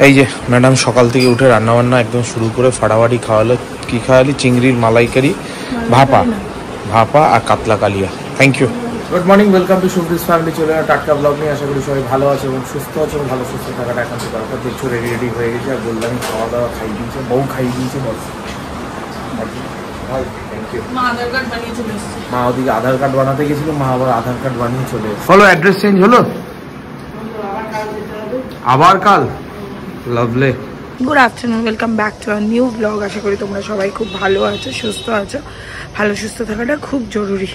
এই যে ম্যাডাম সকাল থেকে উঠে রান্নাবান্না একদম শুরু করে ফাটাফাটি খাওয়ালো। কি খাওয়ালি? চিংড়ির মালাইকারি, ভাপা আর কাতলা কালিয়া। Thank you. Good morning, welcome to শুভ্রিজ ফ্যামিলি। চলে টাটকা ব্লগ নিয়ে। আশা করি সবাই ভালো আছে এবং সুস্থ আছে এবং ভালো সুস্থ থাকাটা এখন তো দরকার। দেখছো রেডি হয়ে গেছে আর বললামই খাওয়া দাওয়া খাই দিয়েছে, বউ খাই দিয়েছে। বল মা ওদিকে আধার কার্ড বানাতে গেছিল, মা আবার আধার কার্ড বানিয়ে চলে এসেছে। হলো অ্যাড্রেস চেঞ্জ হলো আবার কাল। Lovely. Good afternoon, welcome back to a new blog. আশা করি তোমরা সবাই খুব ভালো আছো, সুস্থ আছো। ভালো সুস্থ থাকাটা খুব জরুরি।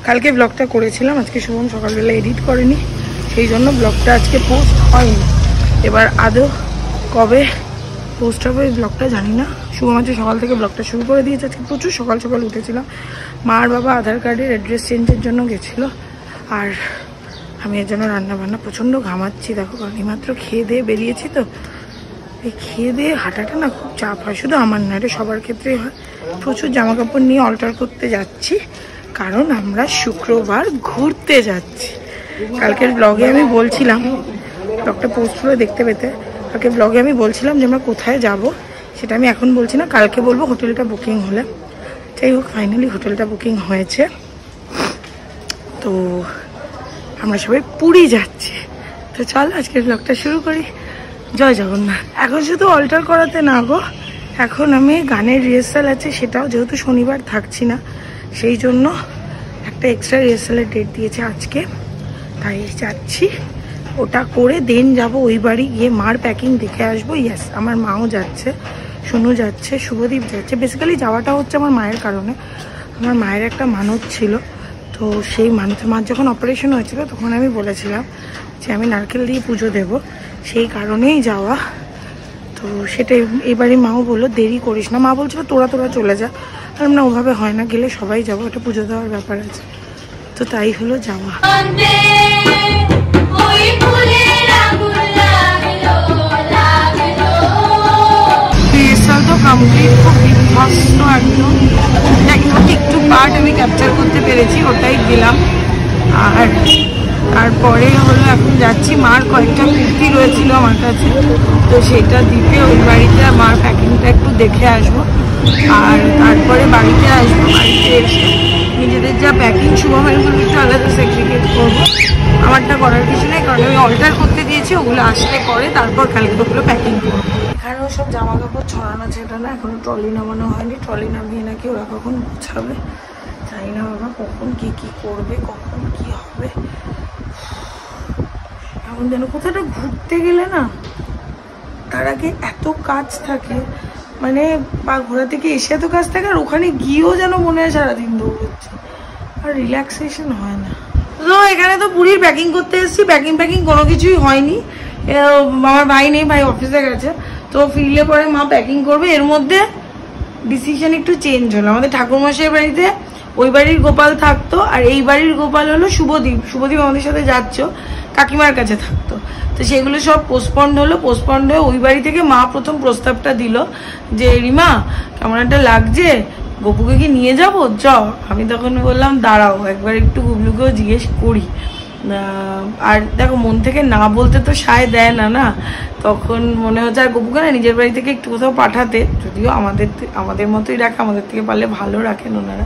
কালকে ব্লগটা করেছিলাম, আজকে শুভম সকালবেলা এডিট করেনি, সেই জন্য ব্লগটা আজকে পোস্ট হয়নি। এবার আদৌ কবে পোস্ট হবে এই ব্লগটা জানি না। শুভম আজকে সকাল থেকে ব্লগটা শুরু করে দিয়েছে। আজকে প্রচুর সকাল সকাল উঠেছিলাম। মা আর বাবা আধার কার্ডের অ্যাড্রেস চেঞ্জের জন্য গেছিলো, আর আমি এর জন্য রান্নাবান্না প্রচণ্ড ঘামাচ্ছি। দেখো, কারণ এইমাত্র খেয়ে দিয়ে বেরিয়েছি, তো এই খেয়ে দিয়ে হাঁটাটা না খুব চাপ হয়। শুধু আমার না, এটা সবার ক্ষেত্রেই হয়। প্রচুর জামা কাপড় নিয়ে অল্টার করতে যাচ্ছি, কারণ আমরা শুক্রবার ঘুরতে যাচ্ছি। কালকের ব্লগে আমি বলছিলাম, ব্লগটা পোস্ট করে দেখতে পেতে, কালকে ব্লগে আমি বলছিলাম যে আমরা কোথায় যাব, সেটা আমি এখন বলছি না, কালকে বলবো হোটেলটা বুকিং হলে। যাই হোক, ফাইনালি হোটেলটা বুকিং হয়েছে। তো আমরা সবাই পুরী যাচ্ছি। তো চল আজকের ব্লগটা শুরু করি। জয় জগন্নাথ। এখন শুধু অল্টার করাতে না গো, এখন আমি গানের রিহার্সাল আছে, সেটাও যেহেতু শনিবার থাকছি না, সেই জন্য একটা এক্সট্রা রিহার্সালের ডেট দিয়েছে আজকে, তাই যাচ্ছি। ওটা করে দেন যাব ওই বাড়ি গিয়ে মার প্যাকিং দেখে আসবো। ইয়েস, আমার মাও যাচ্ছে, সোনু যাচ্ছে, শুভদীপ যাচ্ছে। বেসিক্যালি যাওয়াটা হচ্ছে আমার মায়ের কারণে। আমার মায়ের একটা মানত ছিল, তো সেই মানতে মার যখন অপারেশন হয়েছিল তখন আমি বলেছিলাম যে আমি নারকেল দিয়ে পুজো দেব, সেই কারণেই যাওয়া। তো সেটাই এবারে মাও বললো দেরি করিস না। মা বলছিল তোরা চলে যা, আর না ওভাবে হয় না, গেলে সবাই যাবো, ওটা পুজো দেওয়ার ব্যাপার আছে। তো তাই হলো যাওয়া। তো কমপ্লিট, খুব বিধ্বস্ত একদম। একটু পার্ট আমি ক্যাপচার করতে পেরেছি, ওটাই দিলাম। আর তারপরে হলো এখন যাচ্ছি, মার কয়েকটা কুর্তি রয়েছিল আমার কাছে, তো সেটা দিতে ওই বাড়িতে মার প্যাকিংটা একটু দেখে আসবো, আর তারপরে বাড়িতে আসবো। বাড়িতে এসে নিজেদের যা প্যাকিং, শুভমের গুলো একটু আলাদা সেগ্রিগেট করবো। আমারটা করার কিছু নেই, কারণ আমি অল্টার করতে দিয়েছি, ওগুলো আসলে করে তারপর কালকে ওগুলো প্যাকিং করবো। এখানেও সব জামা কাপড় ছড়ানো আছে, এটা না এখনো ট্রলি নামানো হয়নি। ট্রলি নামিয়ে নাকি ওরা কখন গুছাবে জানি না বাবা, কখন কি করবে, কখন কি হবে। এমন যেন কোথাটা ঘুরতে গেলে না তার আগে এত কাজ থাকে, মানে বা ঘোরা থেকে এসে এত কাজ থাকে, আর ওখানে গিয়েও যেন মনে হয় সারাদিন দৌড়চ্ছে, আর রিল্যাক্সেশন হয় না। তো এখানে তো পুরীর প্যাকিং করতে এসেছি, প্যাকিং কোনো কিছুই হয়নি। আমার ভাই নেই, ভাই অফিসে গেছে, তো ফিরলে পরে মা প্যাকিং করবে। এর মধ্যে ডিসিশন একটু চেঞ্জ হলো। আমাদের ঠাকুরমশাইয়ের বাড়িতে ওই বাড়ির গোপাল থাকতো, আর এই বাড়ির গোপাল হলো শুভদীপ আমাদের সাথে যাচ্ছ, কাকিমার কাছে থাকতো। তো সেগুলো সব পোস্টপন্ড হয়ে ওই বাড়ি থেকে মা প্রথম প্রস্তাবটা দিল যে রিমা কেমন একটা লাগছে, গপুকে কি নিয়ে যাবো চ। আমি তখন বললাম দাঁড়াও একবার একটু গুবলুকেও জিজ্ঞেস করি। আর দেখো, মন থেকে না বলতে তো সায় দেয় না, তখন মনে হচ্ছে আর গপুকে না নিজের বাড়ি থেকে একটু কোথাও পাঠাতে, যদিও আমাদের মতোই রাখে, আমাদের থেকে পারলে ভালো রাখেন ওনারা,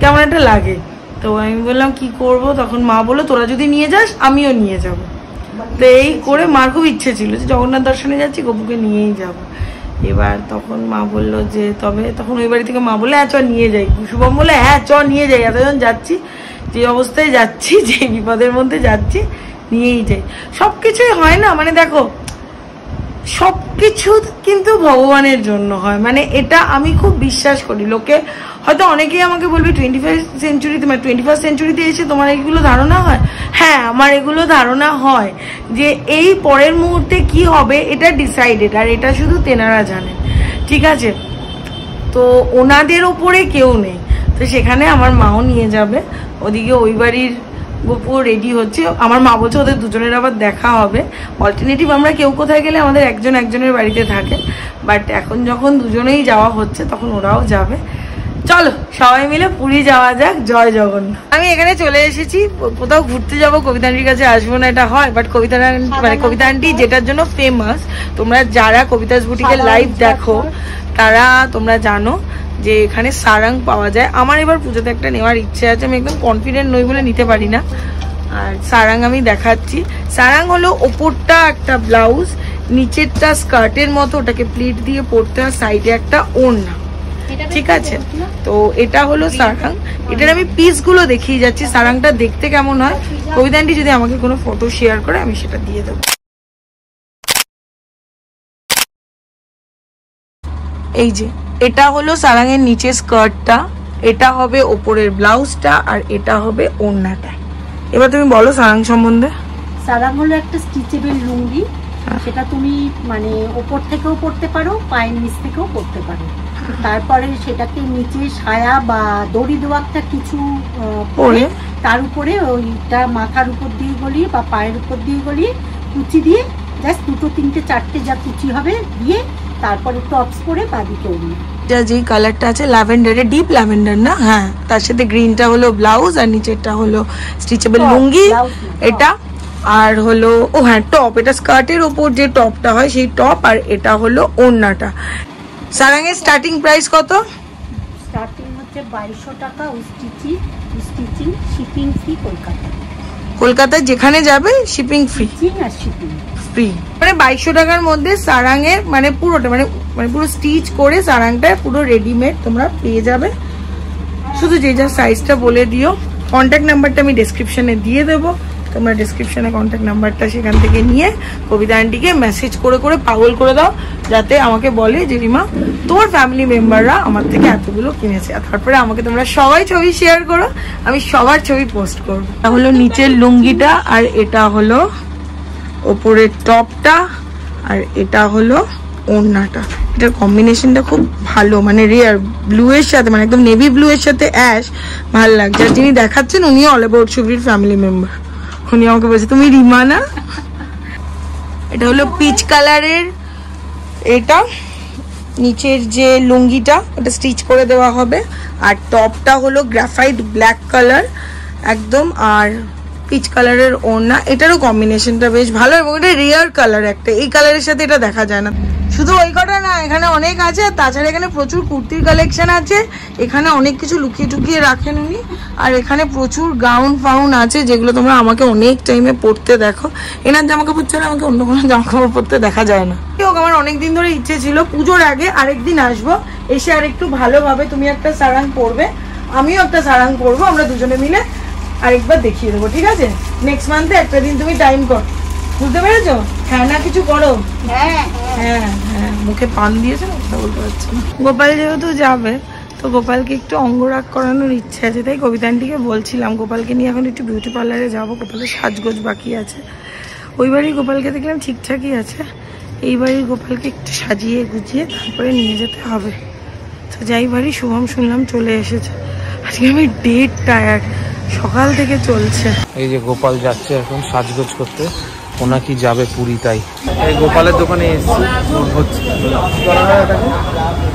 কেমন একটা লাগে। তো আমি বললাম কি করব, তখন মা বললো তোরা যদি নিয়ে যাস আমিও নিয়ে যাব। তো এই করে মার খুব ইচ্ছে ছিল যে জগন্নাথ দর্শনে যাচ্ছি, গপুকে নিয়েই যাব। এবার তখন মা বললো যে তখন ওই বাড়ি থেকে মা বললো হ্যাঁ চ নিয়ে যাই। শুভম বলে হ্যাঁ চ নিয়ে যাই, এতজন যাচ্ছি, যে অবস্থায় যাচ্ছি, যে বিপদের মধ্যে যাচ্ছি, নিয়েই যাই। সবকিছুই হয় না, মানে দেখো সবকিছু কিন্তু ভগবানের জন্য হয়, মানে এটা আমি খুব বিশ্বাস করি। লোকে হয়তো অনেকেই আমাকে বলবে 21st সেঞ্চুরিতে এসে তোমার এগুলো ধারণা হয়। হ্যাঁ, আমার এগুলো ধারণা হয় যে এই পরের মুহূর্তে কি হবে এটা ডিসাইডেড, আর এটা শুধু তেনারা জানেন, ঠিক আছে। তো ওনাদের ওপরে কেউ নেই। তো সেখানে আমার মাও নিয়ে যাবে, ওদিকে ওই বাড়ির গপু রেডি হচ্ছে। আমার মা বলছে ওদের দুজনের আবার দেখা হবে। অল্টারনেটিভ আমরা কেউ কোথায় গেলে আমাদের একজনের বাড়িতে থাকে, বাট এখন যখন দুজনেই যাওয়া হচ্ছে তখন ওরাও যাবে। চলো সবাই মিলে পুরী যাওয়া যাক। জয় জগন্নাথ। আমি এখানে চলে এসেছি, কোথাও ঘুরতে যাবো কবিতা আন্টির কাছে আসবো না এটা হয়, বাট কবিতা আন্টি যেটার জন্য ফেমাস, তোমরা যারা কবিতাস বুটিকের লাইভ দেখো তারা তোমরা জানো যে এখানে সারাং পাওয়া যায়। আমার এবার পুজোতে একটা নেওয়ার ইচ্ছে আছে, আমি একদম কনফিডেন্ট নই বলে নিতে পারি না। আর সারাং আমি দেখাচ্ছি। সারাং হলো ওপরটা একটা ব্লাউজ, নিচেরটা স্কার্টের মতো, ওটাকে প্লিট দিয়ে পরতে হয়, সাইডে একটা ওড়না, ঠিক আছে? তো এটা হলো সারাং। এটার আমি পিস গুলো দেখিয়ে যাচ্ছি সারাংটা দেখতে কেমন হয়। কবিতা আন্টি যদি আমাকে কোনো ফটো শেয়ার করে আমি সেটা দিয়ে দেবো। এই যে এটা হলো সারাংয়ের নিচে স্কার্টটা, এটা হবে ওপরের ব্লাউজটা, আর এটা হবে ওড়নাটা। এবার তুমি বলো সারাং সম্বন্ধে। সারাং হলো একটা স্টিচেবল লুঙ্গি, সেটা তুমি মানে ওপর থেকেও পরতে পারো, পায়ের নিচ থেকেও পরতে পারো। তারপরে সেটাকে নিচে সায়া বা দড়ি দেওয়াটা কিছু পরে তার উপরে ওইটা মাথার উপর দিয়ে গলিয়ে বা পায়ের উপর দিয়ে গলিয়ে কুচি দিয়ে জাস্ট 2, 3, 4 যা কুচি হবে দিয়ে তারপরে টপস করে বাদিকে উড়িয়ে। এটা যেই কালারটা আছে ল্যাভেন্ডারে, ডিপ ল্যাভেন্ডার না, হ্যাঁ, তার সাথে গ্রিনটা হলো ব্লাউজ আর নিচেরটা হলো স্টিচেবল লুঙ্গি এটা। আর হলো ও হ্যাঁ টপ, এটা স্কার্টের ওপর যে টপটা হয় সেই টপ, আর এটা হলো ওড়নাটা। সারাংয়ের স্টার্টিং প্রাইস কত? স্টার্টিং হচ্ছে 2200 টাকা, স্টিচিং শিপিং ফ্রি কলকাতা। কলকাতায় যেখানে যাবে শিপিং ফ্রি আর শিপিং ফ্রি, মানে 2200 টাকার মধ্যে সারাংয়ের মানে পুরোটা মানে পুরো স্টিচ করে সারাংটা পুরো রেডিমেড তোমরা পেয়ে যাবে। শুধু যে যা সাইজটা বলে দিও। কন্ট্যাক্ট নাম্বারটা আমি ডেসক্রিপশনে দিয়ে দেবো, তোমরা ডেসক্রিপশনে কন্ট্যাক্ট নাম্বারটা সেখান থেকে নিয়ে কবিতা আন্টিকে মেসেজ করে করে পাগল করে দাও, যাতে আমাকে বলে যে রিমা তোমার ফ্যামিলি মেম্বাররা আমার থেকে এতগুলো কিনেছে। আর তারপরে আমাকে তোমরা সবাই ছবি শেয়ার করো, আমি সবার ছবি পোস্ট করবো। এটা হলো নিচের লুঙ্গিটা, আর এটা হলো ওপরের টপটা, আর এটা হলো ওড়নাটা। এটার কম্বিনেশনটা খুব ভালো, মানে রেয়ার ব্লু এর সাথে, মানে একদম নেভি ব্লু এর সাথে অ্যাশ, ভালো লাগছে। আর যিনি দেখাচ্ছেন উনিও অল অ্যাবাউট শুভ্রির ফ্যামিলি মেম্বার। উনি আমাকে বলছে তুমি রিমা না। এটা হলো পিচ কালারের, এটা নিচের যে লুঙ্গিটা ওটা স্টিচ করে দেওয়া হবে, আর টপটা হলো গ্রাফাইট ব্ল্যাক কালার একদম, আর পিচ কালারের ওড়না। এটারও কম্বিনেশনটা বেশ ভালো, এবং এটা রেয়ার কালার একটা, এই কালারের সাথে এটা দেখা যায় না। শুধু ওই কটা না, এখানে অনেক আছে। আর তাছাড়া এখানে প্রচুর কুর্তির কালেকশন আছে, এখানে অনেক কিছু লুকিয়ে টুকিয়ে রাখেন উনি। আর এখানে প্রচুর গাউন ফাউন আছে, যেগুলো তোমরা আমাকে অনেক টাইমে পরতে দেখো। এনার জামা কাপড় ছাড়া আমাকে অন্য কোনো জামা কাপড় পরতে দেখা যায় না। আমার অনেকদিন ধরে ইচ্ছে ছিল পুজোর আগে আরেকদিন আসবো, এসে আর একটু ভালোভাবে তুমি একটা সারাং পরবে, আমিও একটা সারাং পরবো, আমরা দুজনে মিলে আরেকবার দেখিয়ে দেবো, ঠিক আছে? নেক্সট মান্থে একটা দিন তুমি টাইম কর, বুঝতে পেরেছো? হ্যাঁ না কিছু করো। হ্যাঁ হ্যাঁ হ্যাঁ, মুখে পান দিয়েছে না, কথা বলতে পারছি না। গোপাল যেহেতু যাবে, তো গোপালকে একটু অঙ্গরাগ করানোর ইচ্ছে আছে, তাই কবিতা আন্টিকে বলছিলাম গোপালকে নিয়ে এখন একটু বিউটি পার্লারে যাবো। গোপালের সাজগোজ বাকি আছে। ওই বাড়ির গোপালকে দেখলাম ঠিকঠাকই আছে, এই বাড়ির গোপালকে একটু সাজিয়ে গুছিয়ে তারপরে নিয়ে যেতে হবে। তো যাই বাড়ি, শুভম শুনলাম চলে এসেছে। আজকে আমি ডেট টায়ার্ড, সকাল থেকে চলছে। এই যে গোপাল যাচ্ছে এখন সাজগোজ করতে, ওনা কি যাবে পুরী, তাই এই গোপালের দোকানে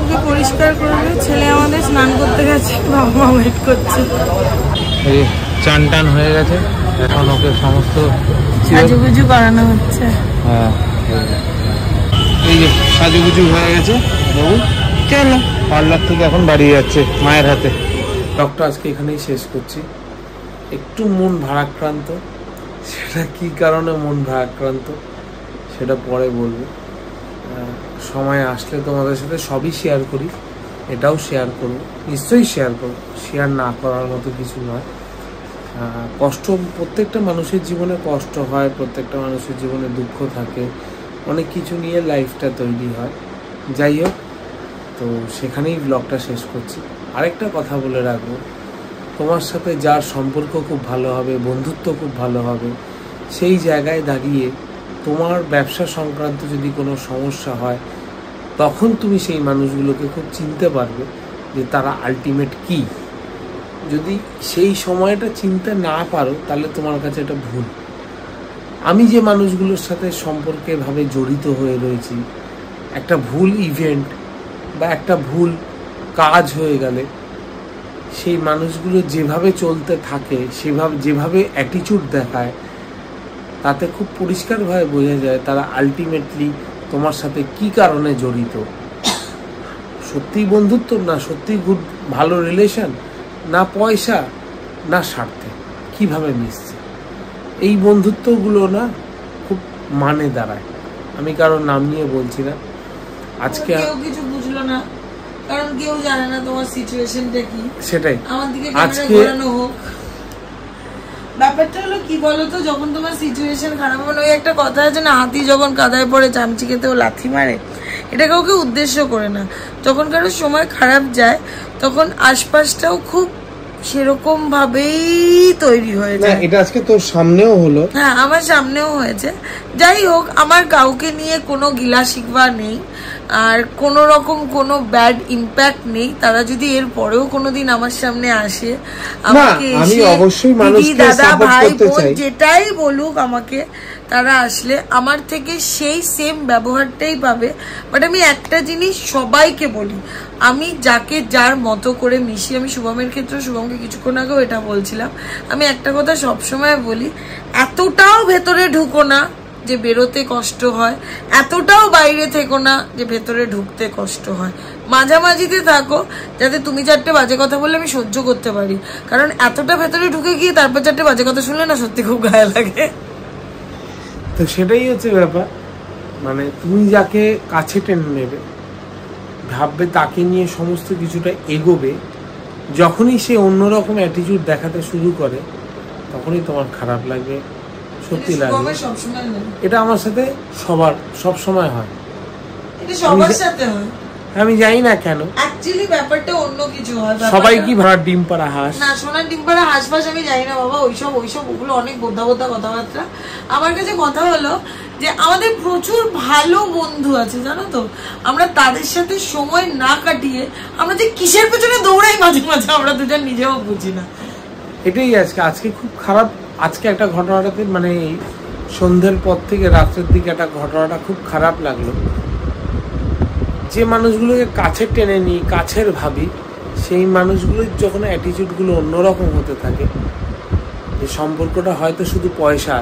ওকে পরিষ্কার করবে। ছেলে আমাদের স্নান করতে গেছে, বাবা মা ওয়েট করছে। এই চান টান হয়ে গেছে, এখন ওকে সমস্ত সাজুগুজু করানো হচ্ছে। হ্যাঁ, এই যে সাজুগুজু হয়ে গেছে বাবু, চলো পার্লার থেকে এখন বাড়ি যাচ্ছে মায়ের হাতে। ব্লগটা আজকে এখানেই শেষ করছি। একটু মন ভারাক্রান্ত, সেটা কি কারণে মন ভারাক্রান্ত সেটা পরে বলবো। সময় আসলে তোমাদের সাথে সবই শেয়ার করি, এটাও শেয়ার করবো, নিশ্চয়ই শেয়ার করবো, শেয়ার না করার মতো কিছু নয়। কষ্ট প্রত্যেকটা মানুষের জীবনে কষ্ট হয়, প্রত্যেকটা মানুষের জীবনে দুঃখ থাকে, অনেক কিছু নিয়ে লাইফটা তৈরি হয়। যাই হোক, তো সেখানেই ব্লগটা শেষ করছি। আরেকটা কথা বলে রাখবো, তোমার সাথে যার সম্পর্ক খুব ভালো হবে, বন্ধুত্ব খুব ভালো হবে, সেই জায়গায় দাঁড়িয়ে তোমার ব্যবসা সংক্রান্ত যদি কোনো সমস্যা হয়, তখন তুমি সেই মানুষগুলোকে খুব চিনতে পারবে যে তারা আলটিমেট কি। যদি সেই সময়টা চিনতে না পারো, তাহলে তোমার কাছে এটা ভুল। আমি যে মানুষগুলোর সাথে সম্পর্কে ভাবে জড়িত হয়ে রয়েছি, একটা ভুল ইভেন্ট বা একটা ভুল কাজ হয়ে গেলে সেই মানুষগুলো যেভাবে চলতে থাকে, যেভাবে অ্যাটিটিউড দেখায়, তাতে খুব পরিষ্কারভাবে বোঝা যায় তারা আলটিমেটলি তোমার সাথে কি কারণে জড়িত। সত্যি বন্ধুত্ব না সত্যি ভালো রিলেশন, না পয়সা না স্বার্থে, কিভাবে মিশছে। এই বন্ধুত্বগুলো না খুব মানে দাঁড়ায়। আমি কারোর নাম নিয়ে বলছি না। আজকে কেউ কিছু বুঝলো না, কারণ কেউ জানে না তোমার সিচুয়েশনটা কি। সেটাই আমার দিকে ক্যামেরা ঘোরানো হোক। ব্যাপারটা হলো কি বলতো, যখন তোমার সিচুয়েশন খারাপ হবে, ওই একটা কথা আছে না, হাতি যখন কাদায় পড়ে চামচি খেতেও লাথি মারে, এটা কাউকে উদ্দেশ্য করে না। যখন কারোর সময় খারাপ যায় তখন আশপাশটাও খুব সেরকম ভাবেই তৈরি হয়ে যায়। এটা আজকে তোর সামনেও হলো। হ্যাঁ, আমার সামনেও হয়েছে। যাই হোক, আমার কাউকে নিয়ে কোনো গিলা শিকবা নেই, আর কোনো রকম কোনো ব্যাড ইম্প্যাক্ট নেই। তারা যদি এর পরেও কোনোদিন আমার সামনে আসে, আমাকে এসে দিদি দাদা ভাই বোন যেটাই বলুক আমাকে, তারা আসলে আমার থেকে সেই সেম ব্যবহারটাই পাবে। বাট আমি একটা জিনিস সবাইকে বলি, আমি যাকে যার মতো করে মিশি, আমি শুভমের ক্ষেত্রে, শুভমকে কিছুক্ষণ আগেও এটা বলছিলাম, আমি একটা কথা সবসময় বলি, এতটাও ভেতরে ঢুকো না যে বেরোতে কষ্ট হয়, এতটাও বাইরে থেকো না যে ভেতরে ঢুকতে কষ্ট হয়। মাঝামাঝিতে থাকো, যাতে তুমি চারটে বাজে কথা বললে আমি সহ্য করতে পারি। কারণ এতটা ভেতরে ঢুকে গিয়ে তারপর চারটে বাজে কথা শুনলে না সত্যি খুব গায়ে লাগে। তো সেটাই হচ্ছে ব্যাপার। মানে তুমি যাকে কাছে টেনে নেবে, ভাববে তাকে নিয়ে সমস্ত কিছুটা এগোবে, যখনই সে অন্যরকম অ্যাটিটিউড দেখাতে শুরু করে তখনই তোমার খারাপ লাগবে, সত্যি লাগবে। এটা আমার সাথে সব সময় হয়, এটা সবার সাথে হয়। আমি জানি না কেন, অ্যাকচুয়ালি ব্যাপারটা অন্য কিছু হয়। সবাই কি ভাড়া ডিম পাড়া হাঁস না, সোনার ডিম পাড়া হাঁস ফাঁস আমি জানি না বাবা, ওইসব ওগুলো অনেক বোদ্ধা কথাবার্তা। আমার কাছে কথা হলো যে আমাদের প্রচুর ভালো বন্ধু আছে, জানো তো, আমরা তাদের সাথে সময় না কাটিয়ে আমরা যে কিসের পেছনে দৌড়াই মাঝে মাঝে আমরা দুজন নিজেও বুঝি না। এটাই আজকে খুব খারাপ। আজকে একটা ঘটনাটাতে, মানে সন্ধ্যের পর থেকে রাত্রের দিকে একটা ঘটনাটা খুব খারাপ লাগলো। যে মানুষগুলোকে কাছে টেনে নিই, কাছের ভাবি, সেই মানুষগুলোর যখন অ্যাটিটিউডগুলো অন্যরকম হতে থাকে, যে সম্পর্কটা হয়তো শুধু পয়সা,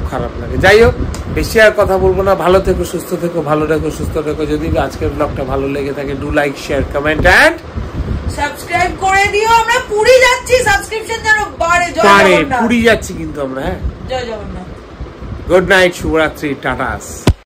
খারাপ লাগে। যাই হোক, বেশি আর কথা বলবো না। ভালো থেকো, সুস্থ থেকো, ভালো থেকো, সুস্থ থেকো। যদি আজকের ব্লগটা ভালো লেগে থাকে, do like, share, comment and subscribe করে দিও। আমরা পুরী যাচ্ছি, সাবস্ক্রিপশন যেন বাড়ে। পুরী যাচ্ছি কিন্তু আমরা। হ্যাঁ, জয় জগন্নাথ। গুড নাইট, শুভরাত্রি, টাটা।